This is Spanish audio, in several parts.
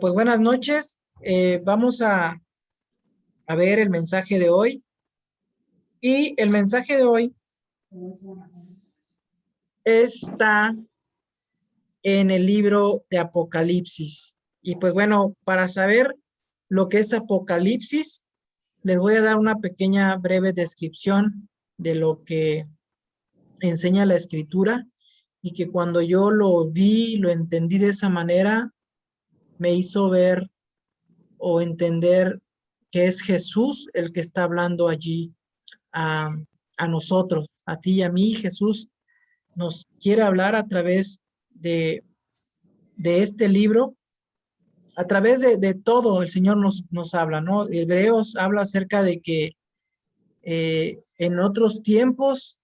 Pues buenas noches. Vamos a ver el mensaje de hoy. Y el mensaje de hoy está en el libro de Apocalipsis. Y pues bueno, para saber lo que es Apocalipsis, les voy a dar una pequeña breve descripción de lo que enseña la Escritura y que cuando yo lo vi, lo entendí de esa manera, me hizo ver o entender que es Jesús el que está hablando allí a, a nosotros, a ti y a mí. Jesús nos quiere hablar a través de este libro, a través de todo el Señor nos habla, ¿no? Hebreos habla acerca de que en otros tiempos,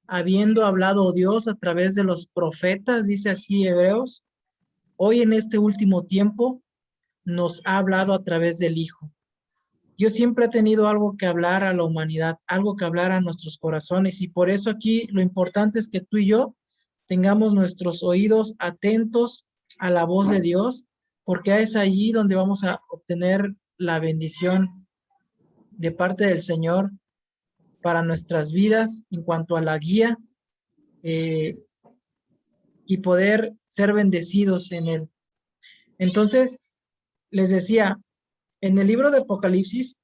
habiendo hablado Dios a través de los profetas, dice así Hebreos, hoy en este último tiempo nos ha hablado a través del Hijo. Dios siempre ha tenido algo que hablar a la humanidad, algo que hablar a nuestros corazones, y por eso aquí lo importante es que tú y yo tengamos nuestros oídos atentos a la voz de Dios, porque es allí donde vamos a obtener la bendición de parte del Señor para nuestras vidas en cuanto a la guía eh, y poder ser bendecidos en Él. Entonces, les decía, en el libro de Apocalipsis,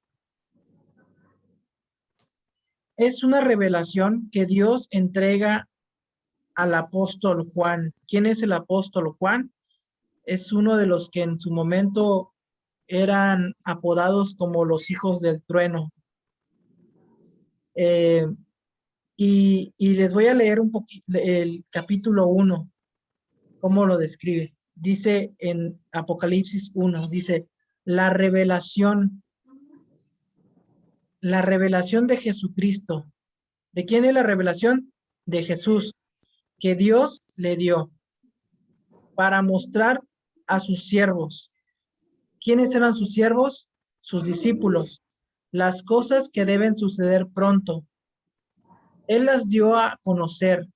es una revelación que Dios entrega al apóstol Juan. ¿Quién es el apóstol Juan? Es uno de los que en su momento eran apodados como los hijos del trueno. Eh, y les voy a leer un poquito el capítulo 1, cómo lo describe. Dice en Apocalipsis 1, dice, la revelación de Jesucristo. ¿De quién es la revelación? De Jesús, que Dios le dio para mostrar a sus siervos. ¿Quiénes eran sus siervos? Sus discípulos. Las cosas que deben suceder pronto. Él las dio a conocer,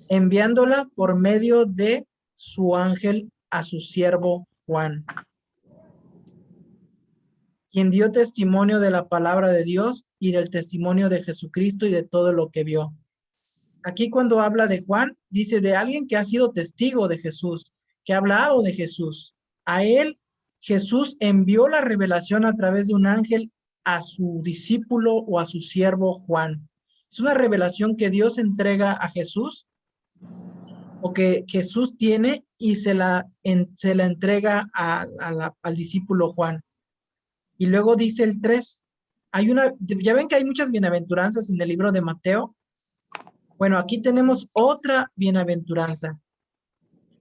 enviándola por medio de su ángel a su siervo Juan, quien dio testimonio de la palabra de Dios y del testimonio de Jesucristo y de todo lo que vio. Aquí cuando habla de Juan, dice de alguien que ha sido testigo de Jesús, que ha hablado de Jesús. A él, Jesús envió la revelación a través de un ángel a su discípulo o a su siervo Juan. Es una revelación que Dios entrega a Jesús o que Jesús tiene y se la entrega al discípulo Juan. Y luego dice el 3, ya ven que hay muchas bienaventuranzas en el libro de Mateo. Bueno, aquí tenemos otra bienaventuranza.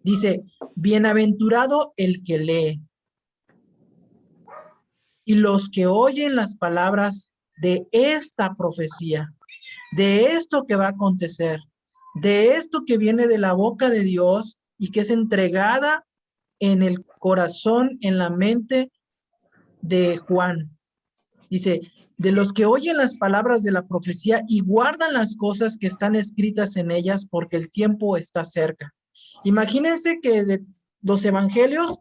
Dice, bienaventurado el que lee y los que oyen las palabras de esta profecía, de esto que va a acontecer, de esto que viene de la boca de Dios y que es entregada en el corazón, en la mente de Juan. Dice, de los que oyen las palabras de la profecía y guardan las cosas que están escritas en ellas porque el tiempo está cerca. Imagínense que de los evangelios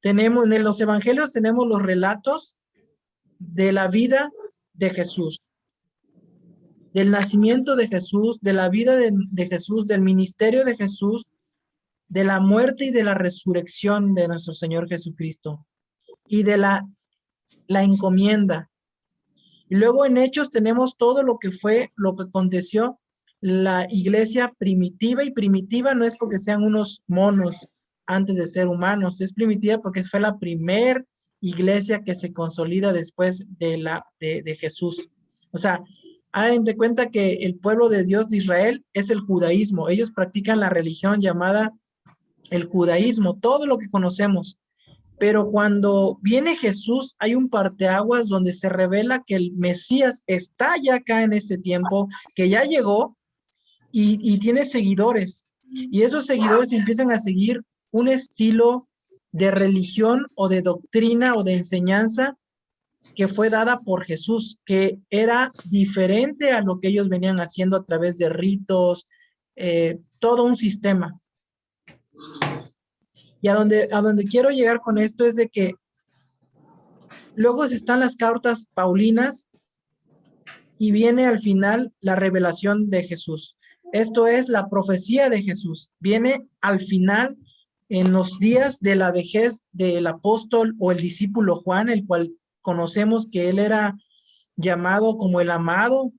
en los evangelios tenemos los relatos de la vida de Jesús, del nacimiento de Jesús, de la vida de Jesús, del ministerio de Jesús, de la muerte y de la resurrección de nuestro Señor Jesucristo y de la encomienda. Y luego en Hechos tenemos todo lo que aconteció la iglesia primitiva, y primitiva no es porque sean unos monos antes de ser humanos, es primitiva porque fue la primer iglesia que se consolida después de Jesús. O sea, hagan de cuenta que el pueblo de Dios de Israel es el judaísmo. Ellos practican la religión llamada el judaísmo, todo lo que conocemos. Pero cuando viene Jesús, hay un parteaguas donde se revela que el Mesías está ya acá en este tiempo, que ya llegó y tiene seguidores. Y esos seguidores empiezan a seguir un estilo de religión o de doctrina o de enseñanza que fue dada por Jesús, que era diferente a lo que ellos venían haciendo a través de ritos, todo un sistema. Y a donde quiero llegar con esto es de que luego están las cartas paulinas y viene al final la revelación de Jesús. Esto es la profecía de Jesús. Viene al final en los días de la vejez del apóstol o el discípulo Juan, el cual conocemos que él era llamado como el amado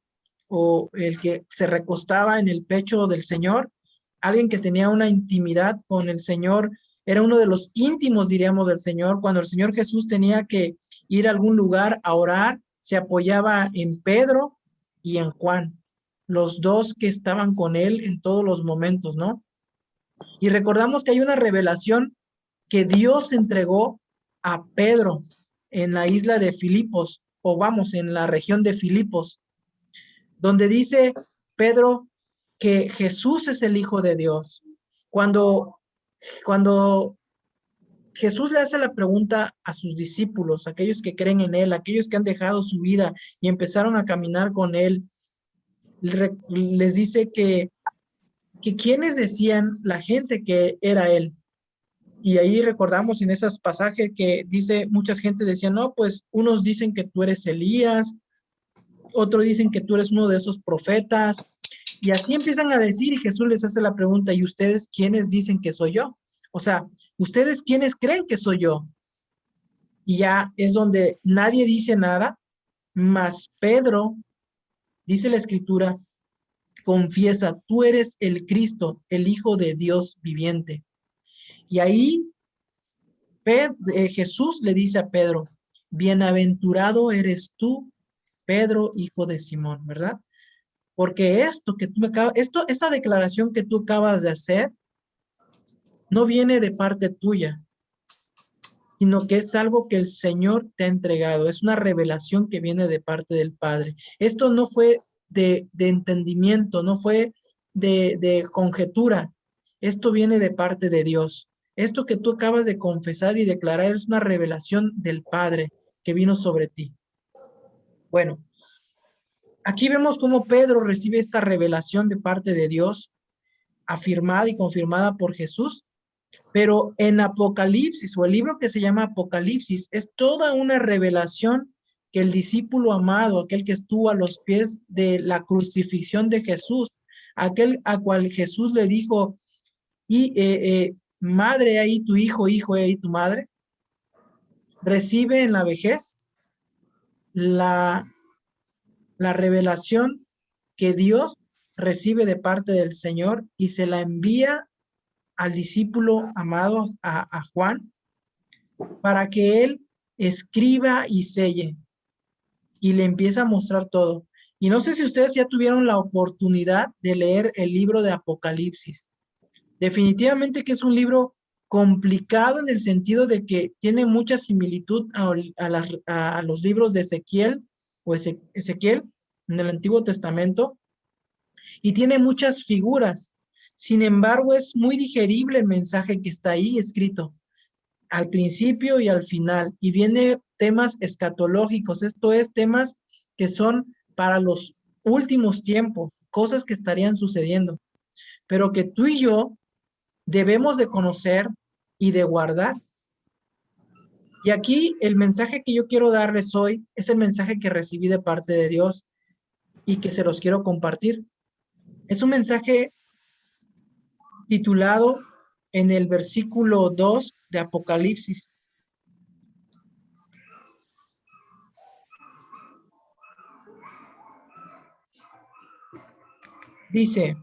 o el que se recostaba en el pecho del Señor, alguien que tenía una intimidad con el Señor, era uno de los íntimos, diríamos, del Señor. Cuando el Señor Jesús tenía que ir a algún lugar a orar, se apoyaba en Pedro y en Juan, los dos que estaban con él en todos los momentos, ¿no? Y recordamos que hay una revelación que Dios entregó a Pedro en la isla de Filipos, o vamos, en la región de Filipos, donde dice Pedro que Jesús es el Hijo de Dios. Cuando Jesús le hace la pregunta a sus discípulos, aquellos que creen en él, aquellos que han dejado su vida y empezaron a caminar con él, les dice que quienes decían la gente que era él. Y ahí recordamos en esos pasajes que dice, muchas gentes decían, no, pues unos dicen que tú eres Elías, otros dicen que tú eres uno de esos profetas, y así empiezan a decir, y Jesús les hace la pregunta, ¿y ustedes quiénes dicen que soy yo? O sea, ¿ustedes quiénes creen que soy yo? Y ya es donde nadie dice nada, mas Pedro, dice la Escritura, confiesa, tú eres el Cristo, el Hijo de Dios viviente. Y ahí Jesús le dice a Pedro, bienaventurado eres tú, Pedro, hijo de Simón, ¿verdad? Porque esta declaración que tú acabas de hacer no viene de parte tuya, sino que es algo que el Señor te ha entregado, es una revelación que viene de parte del Padre. Esto no fue de entendimiento, no fue de conjetura, esto viene de parte de Dios. Esto que tú acabas de confesar y declarar es una revelación del Padre que vino sobre ti. Bueno, aquí vemos cómo Pedro recibe esta revelación de parte de Dios, afirmada y confirmada por Jesús, pero en Apocalipsis, o el libro que se llama Apocalipsis, es toda una revelación que el discípulo amado, aquel que estuvo a los pies de la crucifixión de Jesús, aquel a cual Jesús le dijo, y madre ahí tu hijo, hijo ahí tu madre, recibe en la vejez la, la revelación que Dios recibe de parte del Señor y se la envía al discípulo amado, a Juan, para que él escriba y selle y le empieza a mostrar todo. Y no sé si ustedes ya tuvieron la oportunidad de leer el libro de Apocalipsis. Definitivamente que es un libro complicado en el sentido de que tiene mucha similitud a los libros de Ezequiel o Ezequiel en el Antiguo Testamento y tiene muchas figuras. Sin embargo, es muy digerible el mensaje que está ahí escrito al principio y al final, y viene temas escatológicos, esto es, temas que son para los últimos tiempos, cosas que estarían sucediendo, pero que tú y yo debemos de conocer y de guardar. Y aquí el mensaje que yo quiero darles hoy es el mensaje que recibí de parte de Dios y que se los quiero compartir. Es un mensaje titulado en el versículo 2 de Apocalipsis. Dice,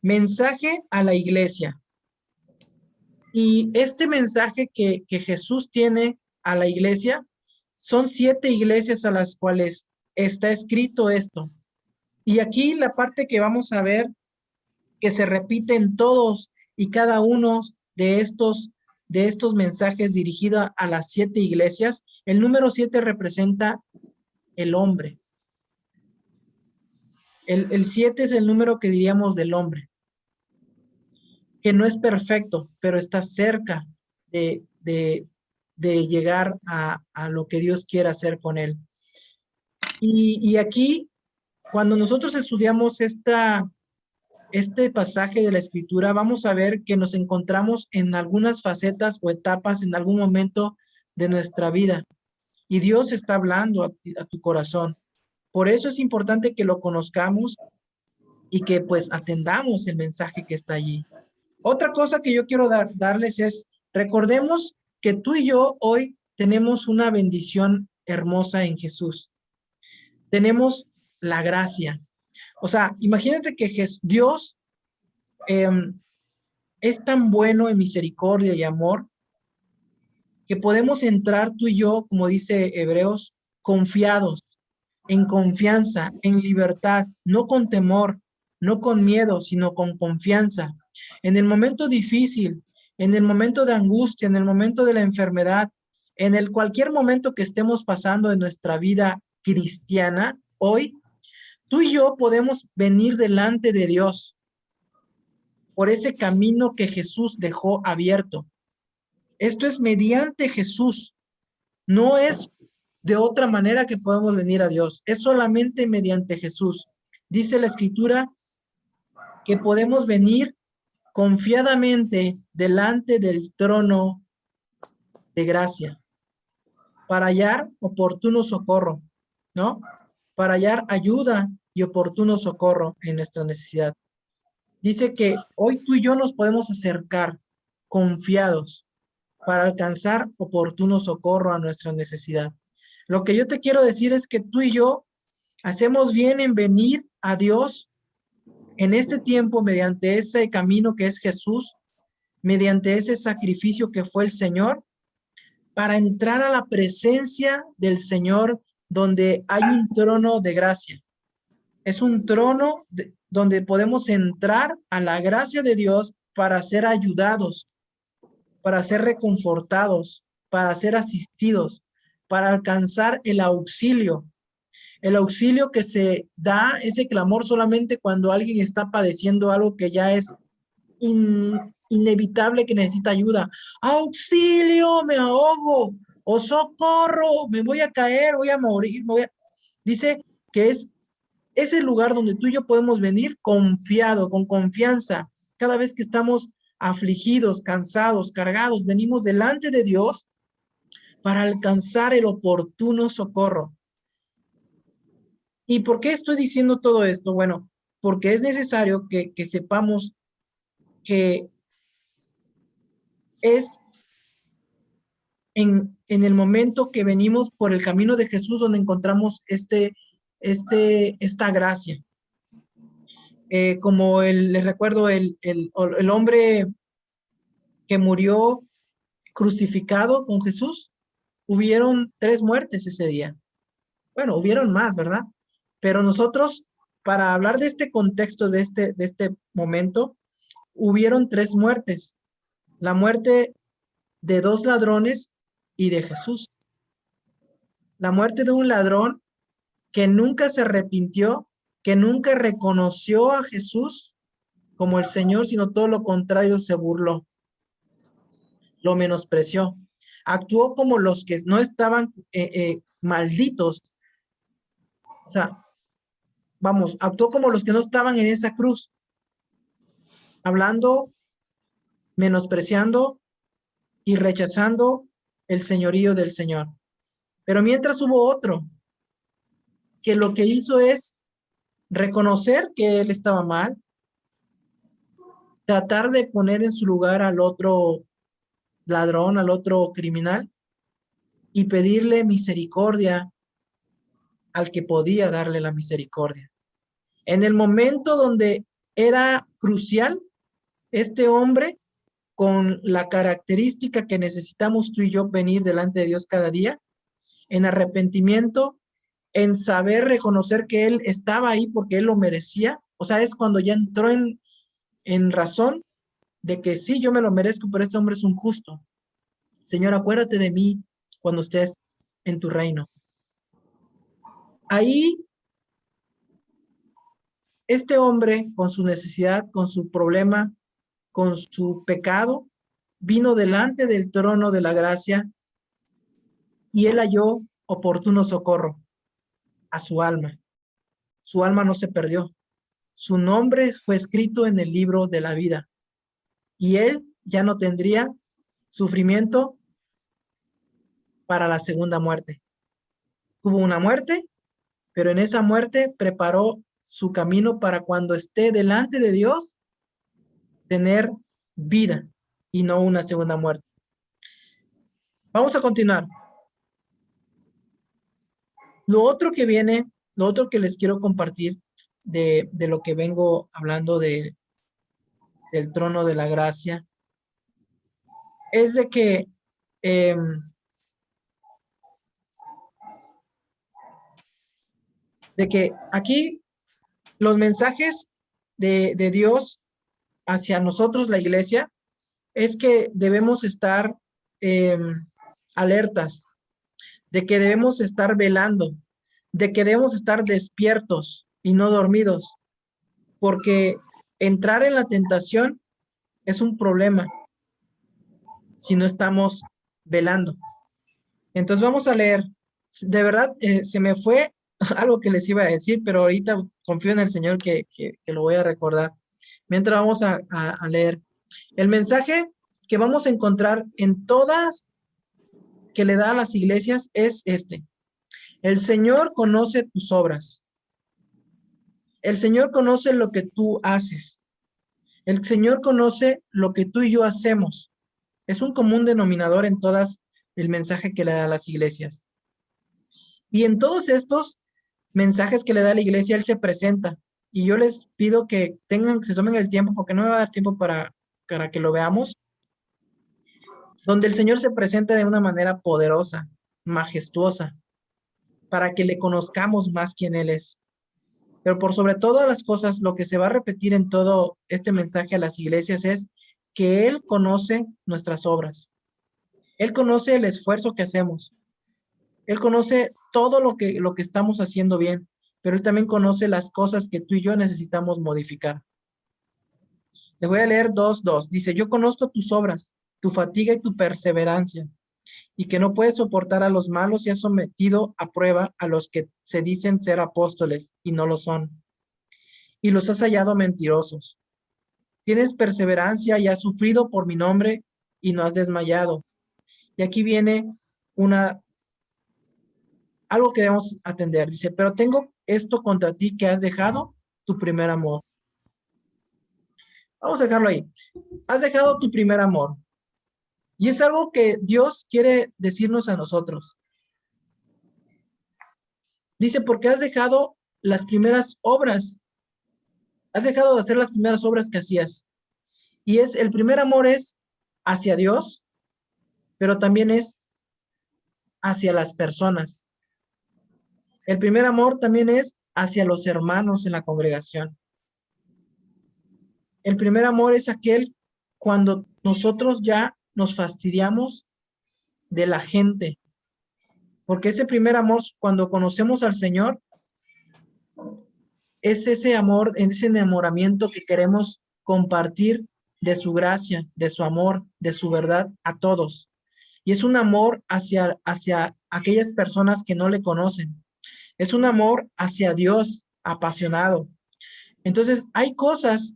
mensaje a la iglesia. Y este mensaje que Jesús tiene a la iglesia, son 7 iglesias a las cuales está escrito esto. Y aquí la parte que vamos a ver, que se repite en todos y cada uno de estos mensajes dirigidos a las 7 iglesias, el número 7 representa el hombre. El 7 es el número que diríamos del hombre, que no es perfecto, pero está cerca de llegar a lo que Dios quiere hacer con él. Y aquí, cuando nosotros estudiamos este pasaje de la Escritura, vamos a ver que nos encontramos en algunas facetas o etapas en algún momento de nuestra vida. Y Dios está hablando a tu corazón. Por eso es importante que lo conozcamos y que pues atendamos el mensaje que está allí. Otra cosa que yo quiero darles es, recordemos que tú y yo hoy tenemos una bendición hermosa en Jesús. Tenemos la gracia. O sea, imagínate que Dios es tan bueno en misericordia y amor que podemos entrar tú y yo, como dice Hebreos, confiados, en confianza, en libertad, no con temor, no con miedo, sino con confianza. En el momento difícil, en el momento de angustia, en el momento de la enfermedad, en el cualquier momento que estemos pasando en nuestra vida cristiana, hoy, tú y yo podemos venir delante de Dios por ese camino que Jesús dejó abierto. Esto es mediante Jesús. No es de otra manera que podemos venir a Dios. Es solamente mediante Jesús. Dice la Escritura que podemos venir confiadamente delante del trono de gracia para hallar oportuno socorro, ¿no? Para hallar ayuda y oportuno socorro en nuestra necesidad. Dice que hoy tú y yo nos podemos acercar confiados para alcanzar oportuno socorro a nuestra necesidad. Lo que yo te quiero decir es que tú y yo hacemos bien en venir a Dios en este tiempo mediante ese camino que es Jesús, mediante ese sacrificio que fue el Señor, para entrar a la presencia del Señor donde hay un trono de gracia. Es un trono donde podemos entrar a la gracia de Dios para ser ayudados, para ser reconfortados, para ser asistidos, para alcanzar el auxilio que se da, ese clamor solamente cuando alguien está padeciendo algo que ya es inevitable, que necesita ayuda. Auxilio, me ahogo, o socorro, me voy a caer, voy a morir. Dice que es ese lugar donde tú y yo podemos venir confiado, con confianza. Cada vez que estamos afligidos, cansados, cargados, venimos delante de Dios para alcanzar el oportuno socorro. ¿Y por qué estoy diciendo todo esto? Bueno, porque es necesario que sepamos que es en el momento que venimos por el camino de Jesús donde encontramos esta gracia. Como les recuerdo, el hombre que murió crucificado con Jesús, hubieron 3 muertes ese día. Bueno, hubieron más, ¿verdad? Pero nosotros, para hablar de este contexto, de este momento, hubieron 3 muertes. La muerte de 2 ladrones y de Jesús. La muerte de un ladrón que nunca se arrepintió, que nunca reconoció a Jesús como el Señor, sino todo lo contrario, se burló, lo menospreció. Actuó como los que no estaban malditos. O sea, vamos, actuó como los que no estaban en esa cruz, hablando, menospreciando y rechazando el señorío del Señor. Pero mientras hubo otro que lo que hizo es reconocer que él estaba mal, tratar de poner en su lugar al otro ladrón, al otro criminal, y pedirle misericordia al que podía darle la misericordia. En el momento donde era crucial, este hombre, con la característica que necesitamos tú y yo venir delante de Dios cada día, en arrepentimiento, en saber reconocer que Él estaba ahí porque Él lo merecía, o sea, es cuando ya entró en razón de que sí, yo me lo merezco, pero este hombre es un justo. Señor, acuérdate de mí cuando estés en tu reino. Ahí, este hombre, con su necesidad, con su problema, con su pecado, vino delante del trono de la gracia y él halló oportuno socorro a su alma. Su alma no se perdió. su nombre fue escrito en el libro de la vida y él ya no tendría sufrimiento para la segunda muerte. Tuvo una muerte, pero en esa muerte preparó su camino para cuando esté delante de Dios, tener vida y no una segunda muerte. Vamos a continuar. Lo otro que viene, lo otro que les quiero compartir de lo que vengo hablando del trono de la gracia, es de que aquí los mensajes de Dios hacia nosotros, la iglesia, es que debemos estar alertas, de que debemos estar velando, de que debemos estar despiertos y no dormidos, porque entrar en la tentación es un problema si no estamos velando. Entonces vamos a leer. De verdad, se me fue algo que les iba a decir, pero ahorita confío en el Señor que lo voy a recordar. Mientras vamos a leer. El mensaje que vamos a encontrar en todas que le da a las iglesias es este. El Señor conoce tus obras. El Señor conoce lo que tú haces. El Señor conoce lo que tú y yo hacemos. Es un común denominador en todas el mensaje que le da a las iglesias. Y en todos estos mensajes que le da a la iglesia, Él se presenta. Y yo les pido que se tomen el tiempo, porque no me va a dar tiempo para que lo veamos, donde el Señor se presenta de una manera poderosa, majestuosa, para que le conozcamos más quién Él es. Pero por sobre todas las cosas, lo que se va a repetir en todo este mensaje a las iglesias es que Él conoce nuestras obras. Él conoce el esfuerzo que hacemos. Él conoce todo lo que estamos haciendo bien, pero Él también conoce las cosas que tú y yo necesitamos modificar. Les voy a leer 2:2. Dice, yo conozco tus obras, tu fatiga y tu perseverancia, y que no puedes soportar a los malos y has sometido a prueba a los que se dicen ser apóstoles y no lo son, y los has hallado mentirosos. Tienes perseverancia y has sufrido por mi nombre y no has desmayado. Y aquí viene algo que debemos atender. Dice, pero tengo esto contra ti, que has dejado tu primer amor. Vamos a dejarlo ahí. Has dejado tu primer amor. Y es algo que Dios quiere decirnos a nosotros. Dice, porque has dejado las primeras obras. Has dejado de hacer las primeras obras que hacías. Y el primer amor es hacia Dios, pero también es hacia las personas. El primer amor también es hacia los hermanos en la congregación. El primer amor es aquel cuando nosotros ya nos fastidiamos de la gente. Porque ese primer amor, cuando conocemos al Señor, es ese amor, ese enamoramiento que queremos compartir de su gracia, de su amor, de su verdad a todos. Y es un amor hacia aquellas personas que no le conocen. Es un amor hacia Dios apasionado. Entonces, hay cosas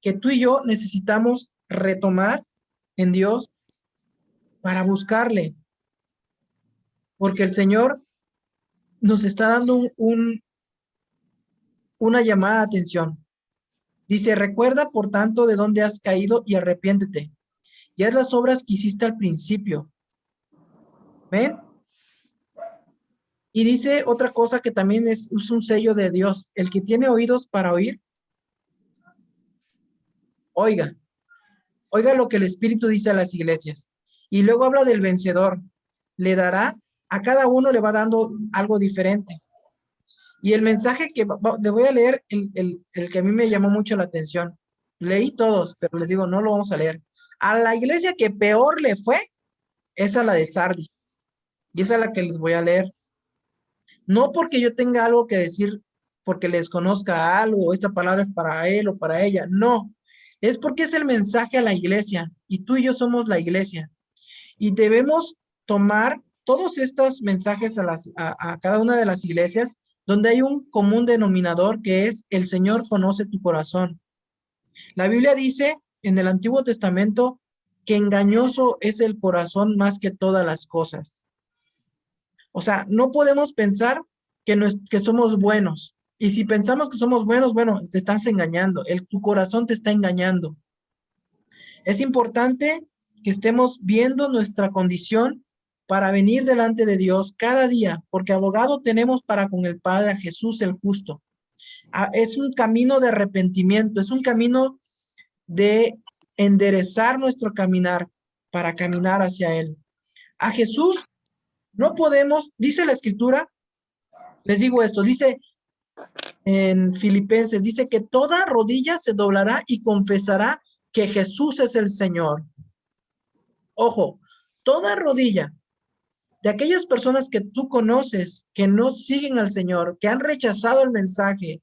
que tú y yo necesitamos retomar en Dios para buscarle. Porque el Señor nos está dando una llamada de atención. Dice, recuerda por tanto de dónde has caído y arrepiéntete. Y haz las obras que hiciste al principio. ¿Ven? Y dice otra cosa que también es un sello de Dios. El que tiene oídos para oír, oiga. Oiga lo que el Espíritu dice a las iglesias. Y luego habla del vencedor. Le dará, a cada uno le va dando algo diferente. Y el mensaje que le voy a leer, el que a mí me llamó mucho la atención. Leí todos, pero les digo, no lo vamos a leer. A la iglesia que peor le fue, es a la de Sardis. Y esa es la que les voy a leer. No porque yo tenga algo que decir, porque les conozca algo, o esta palabra es para él o para ella. No, es porque es el mensaje a la iglesia y tú y yo somos la iglesia. Y debemos tomar todos estos mensajes a cada una de las iglesias donde hay un común denominador que es el Señor conoce tu corazón. La Biblia dice en el Antiguo Testamento que engañoso es el corazón más que todas las cosas. O sea, no podemos pensar que somos buenos. Y si pensamos que somos buenos, bueno, te estás engañando. Tu corazón te está engañando. Es importante que estemos viendo nuestra condición para venir delante de Dios cada día, porque abogado tenemos para con el Padre a Jesús el justo. Es un camino de arrepentimiento, es un camino de enderezar nuestro caminar para caminar hacia Él. A Jesús no podemos, dice la Escritura, les digo esto, dice en Filipenses, dice que toda rodilla se doblará y confesará que Jesús es el Señor. Ojo, toda rodilla de aquellas personas que tú conoces, que no siguen al Señor, que han rechazado el mensaje,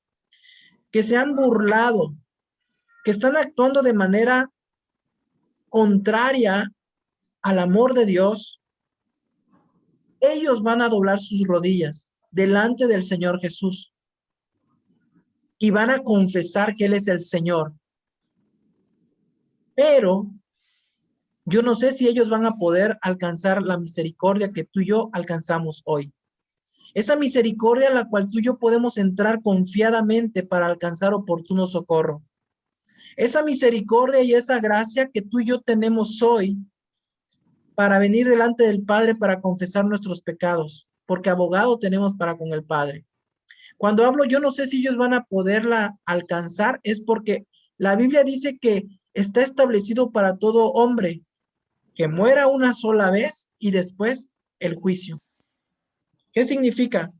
que se han burlado, que están actuando de manera contraria al amor de Dios, ellos van a doblar sus rodillas delante del Señor Jesús y van a confesar que Él es el Señor. Pero yo no sé si ellos van a poder alcanzar la misericordia que tú y yo alcanzamos hoy. Esa misericordia a la cual tú y yo podemos entrar confiadamente para alcanzar oportuno socorro. Esa misericordia y esa gracia que tú y yo tenemos hoy para venir delante del Padre para confesar nuestros pecados, porque abogado tenemos para con el Padre. Cuando hablo, yo no sé si ellos van a poderla alcanzar, es porque la Biblia dice que está establecido para todo hombre que muera una sola vez y después el juicio. ¿Qué significa?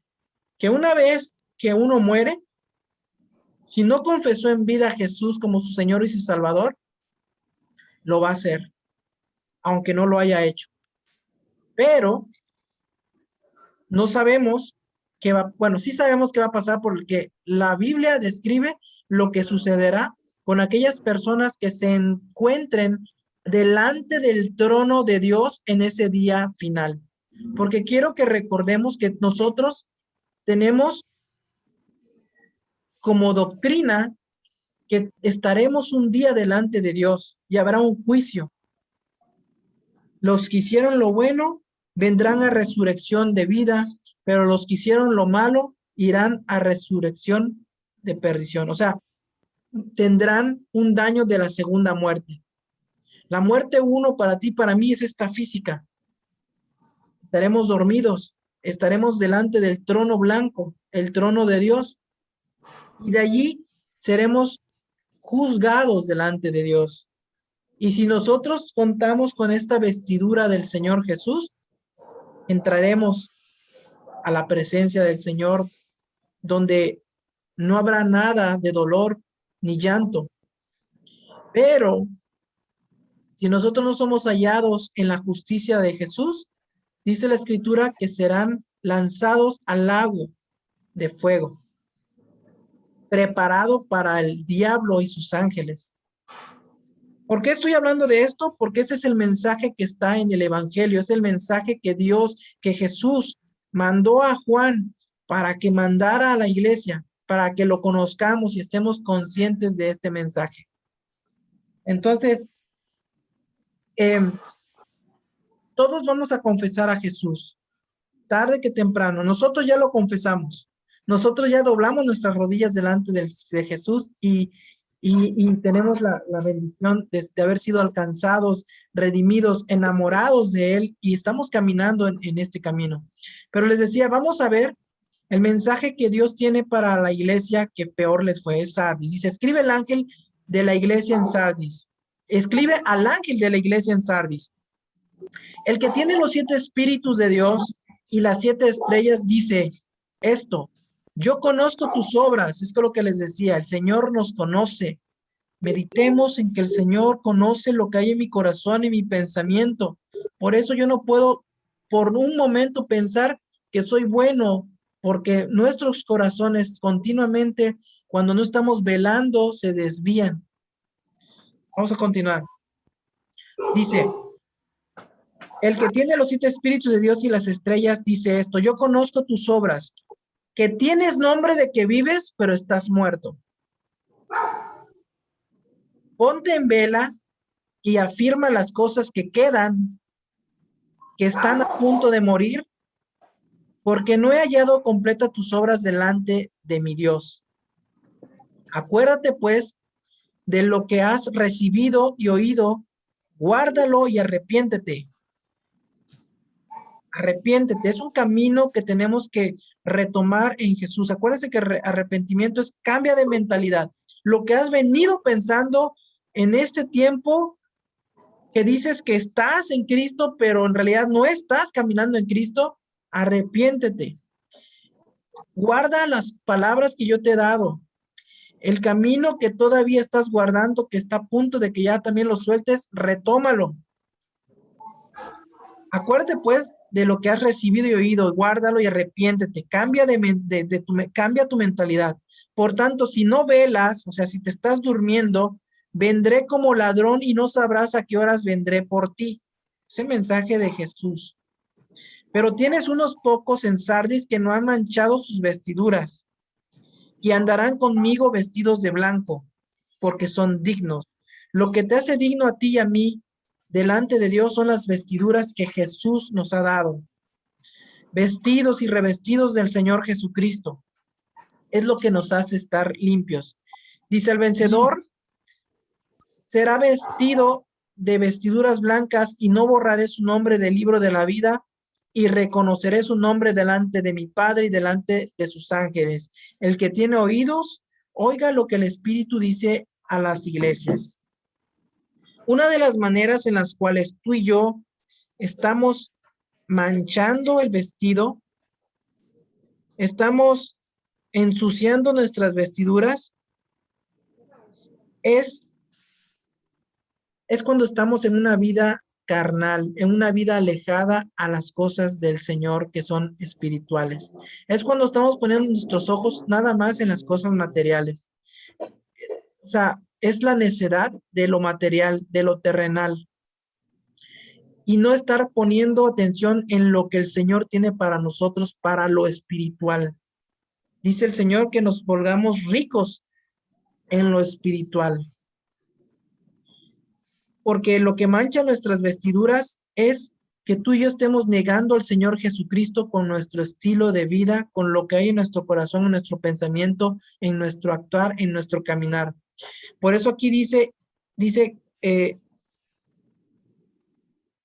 Que una vez que uno muere, si no confesó en vida a Jesús como su Señor y su Salvador, lo va a hacer, aunque no lo haya hecho. Pero no sabemos qué va, bueno, sí sabemos qué va a pasar porque la Biblia describe lo que sucederá con aquellas personas que se encuentren delante del trono de Dios en ese día final. Porque quiero que recordemos que nosotros tenemos como doctrina que estaremos un día delante de Dios y habrá un juicio. Los que hicieron lo bueno vendrán a resurrección de vida, pero los que hicieron lo malo irán a resurrección de perdición. O sea, tendrán un daño de la segunda muerte. La muerte uno para ti, para mí es esta física. Estaremos dormidos, estaremos delante del trono blanco, el trono de Dios, y de allí seremos juzgados delante de Dios. Y si nosotros contamos con esta vestidura del Señor Jesús, entraremos a la presencia del Señor, donde no habrá nada de dolor ni llanto. Pero si nosotros no somos hallados en la justicia de Jesús, dice la Escritura que serán lanzados al lago de fuego, preparado para el diablo y sus ángeles. ¿Por qué estoy hablando de esto? Porque ese es el mensaje que está en el Evangelio, es el mensaje que Dios, que Jesús mandó a Juan para que mandara a la iglesia, para que lo conozcamos y estemos conscientes de este mensaje. Entonces, todos vamos a confesar a Jesús, tarde que temprano. Nosotros ya lo confesamos. Nosotros ya doblamos nuestras rodillas delante de Jesús y tenemos la bendición de haber sido alcanzados, redimidos, enamorados de Él y estamos caminando en este camino. Pero les decía, vamos a ver el mensaje que Dios tiene para la iglesia que peor les fue, es Sardis. Dice, escribe el ángel de la iglesia en Sardis. Escribe al ángel de la iglesia en Sardis. El que tiene los 7 espíritus de Dios y las 7 estrellas dice esto: yo conozco tus obras, es lo que les decía, el Señor nos conoce. Meditemos en que el Señor conoce lo que hay en mi corazón y mi pensamiento. Por eso yo no puedo por un momento pensar que soy bueno, porque nuestros corazones continuamente, cuando no estamos velando, se desvían. Vamos a continuar. Dice, el que tiene los 7 espíritus de Dios y las estrellas dice esto: yo conozco tus obras que tienes nombre de que vives, pero estás muerto. Ponte en vela y afirma las cosas que quedan, que están a punto de morir, porque no he hallado completa tus obras delante de mi Dios. Acuérdate, pues, de lo que has recibido y oído, guárdalo y arrepiéntete. Arrepiéntete, es un camino que tenemos que retomar en Jesús. Acuérdense que arrepentimiento es cambia de mentalidad. Lo que has venido pensando en este tiempo, que dices que estás en Cristo, pero en realidad no estás caminando en Cristo, arrepiéntete. Guarda las palabras que yo te he dado. El camino que todavía estás guardando, que está a punto de que ya también lo sueltes, retómalo. Acuérdate pues de lo que has recibido y oído, guárdalo y arrepiéntete, cambia tu mentalidad. Por tanto, si no velas, o sea, si te estás durmiendo, vendré como ladrón y no sabrás a qué horas vendré por ti. Ese mensaje de Jesús. Pero tienes unos pocos en Sardis que no han manchado sus vestiduras y andarán conmigo vestidos de blanco, porque son dignos. Lo que te hace digno a ti y a mí delante de Dios son las vestiduras que Jesús nos ha dado. Vestidos y revestidos del Señor Jesucristo. Es lo que nos hace estar limpios. Dice el vencedor, será vestido de vestiduras blancas y no borraré su nombre del libro de la vida y reconoceré su nombre delante de mi Padre y delante de sus ángeles. El que tiene oídos, oiga lo que el Espíritu dice a las iglesias. Una de las maneras en las cuales tú y yo estamos manchando el vestido, estamos ensuciando nuestras vestiduras, es cuando estamos en una vida carnal, en una vida alejada a las cosas del Señor que son espirituales. Es cuando estamos poniendo nuestros ojos nada más en las cosas materiales. O sea, es la necedad de lo material, de lo terrenal, y no estar poniendo atención en lo que el Señor tiene para nosotros, para lo espiritual. Dice el Señor que nos volvamos ricos en lo espiritual. Porque lo que mancha nuestras vestiduras es que tú y yo estemos negando al Señor Jesucristo con nuestro estilo de vida, con lo que hay en nuestro corazón, en nuestro pensamiento, en nuestro actuar, en nuestro caminar. Por eso aquí dice que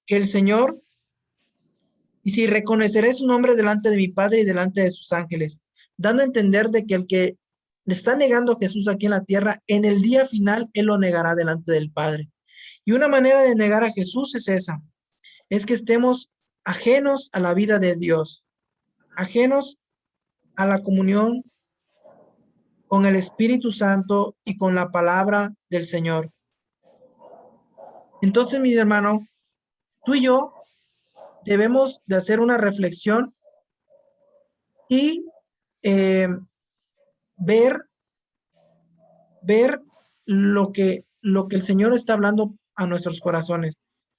el Señor, y si reconoceré su nombre delante de mi Padre y delante de sus ángeles, dando a entender de que el que le está negando a Jesús aquí en la tierra, en el día final, él lo negará delante del Padre. Y una manera de negar a Jesús es esa, es que estemos ajenos a la vida de Dios, ajenos a la comunión con el Espíritu Santo y con la palabra del Señor. Entonces, mi hermano, tú y yo debemos de hacer una reflexión y ver lo que el Señor está hablando a nuestros corazones.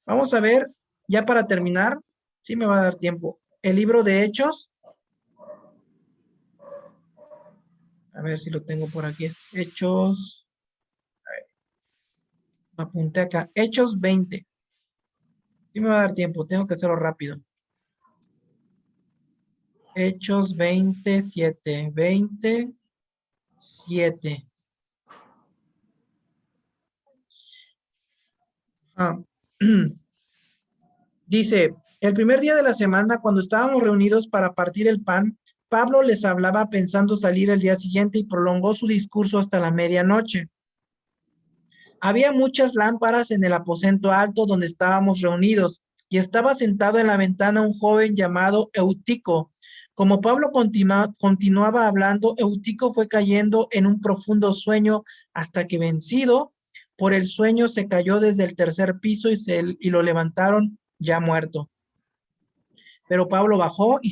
Vamos a ver, ya para terminar, sí me va a dar tiempo, el libro de Hechos. A ver si lo tengo por aquí. Hechos, a ver, lo apunté acá. Hechos 20. Sí me va a dar tiempo, tengo que hacerlo rápido. Hechos 27. 27. Ah. Dice, el primer día de la semana, cuando estábamos reunidos para partir el pan, Pablo les hablaba pensando salir el día siguiente y prolongó su discurso hasta la medianoche. Había muchas lámparas en el aposento alto donde estábamos reunidos y estaba sentado en la ventana un joven llamado Eutico. Como Pablo continuaba hablando, Eutico fue cayendo en un profundo sueño hasta que, vencido por el sueño, se cayó desde el tercer piso y lo levantaron ya muerto. Pero Pablo bajó y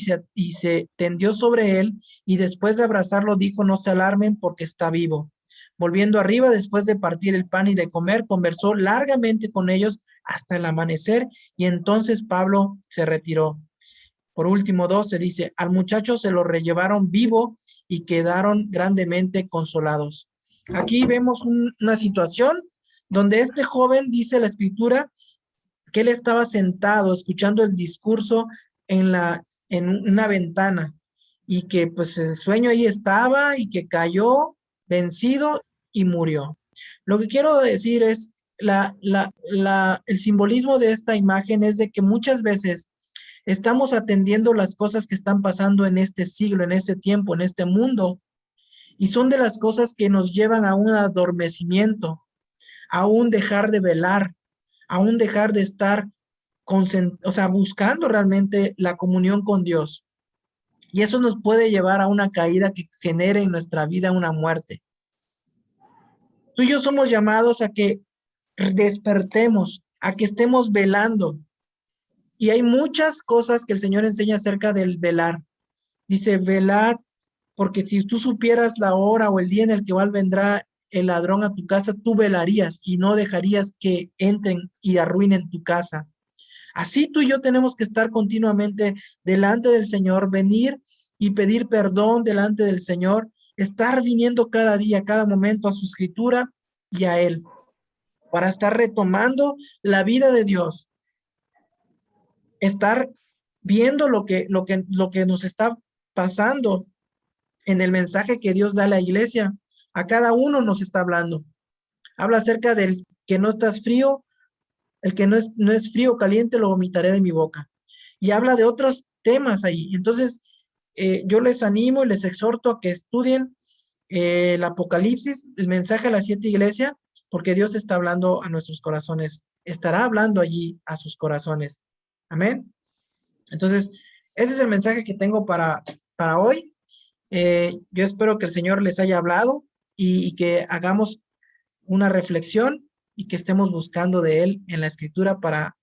se tendió sobre él, y después de abrazarlo dijo, no se alarmen porque está vivo. Volviendo arriba, después de partir el pan y de comer, conversó largamente con ellos hasta el amanecer, y entonces Pablo se retiró. Por último, 12 dice, al muchacho se lo rellevaron vivo y quedaron grandemente consolados. Aquí vemos una situación donde este joven, dice la escritura, que él estaba sentado escuchando el discurso en una ventana y que pues el sueño ahí estaba y que cayó vencido y murió. Lo que quiero decir es, el simbolismo de esta imagen es de que muchas veces estamos atendiendo las cosas que están pasando en este siglo, en este tiempo, en este mundo, y son de las cosas que nos llevan a un adormecimiento, a un dejar de velar, a un dejar de estar buscando realmente la comunión con Dios. Y eso nos puede llevar a una caída que genere en nuestra vida una muerte. Tú y yo somos llamados a que despertemos, a que estemos velando. Y hay muchas cosas que el Señor enseña acerca del velar. Dice, velad, porque si tú supieras la hora o el día en el que vendrá el ladrón a tu casa, tú velarías y no dejarías que entren y arruinen tu casa. Así tú y yo tenemos que estar continuamente delante del Señor, venir y pedir perdón delante del Señor, estar viniendo cada día, cada momento a su escritura y a Él, para estar retomando la vida de Dios, estar viendo lo que nos está pasando en el mensaje que Dios da a la iglesia. A cada uno nos está hablando. Habla acerca del que no estás frío, el que no es frío o caliente, lo vomitaré de mi boca. Y habla de otros temas ahí. Entonces, yo les animo y les exhorto a que estudien el Apocalipsis, el mensaje a las 7 iglesias, porque Dios está hablando a nuestros corazones. Estará hablando allí a sus corazones. Amén. Entonces, ese es el mensaje que tengo para hoy. Yo espero que el Señor les haya hablado y que hagamos una reflexión y que estemos buscando de Él en la Escritura para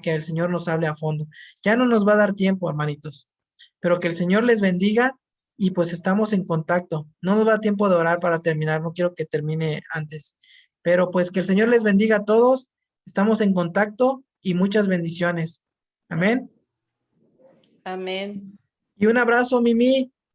que el Señor nos hable a fondo. Ya no nos va a dar tiempo, hermanitos, pero que el Señor les bendiga y pues estamos en contacto. No nos va a dar tiempo de orar para terminar, no quiero que termine antes, pero pues que el Señor les bendiga a todos. Estamos en contacto y muchas bendiciones. Amén. Amén. Y un abrazo, Mimi.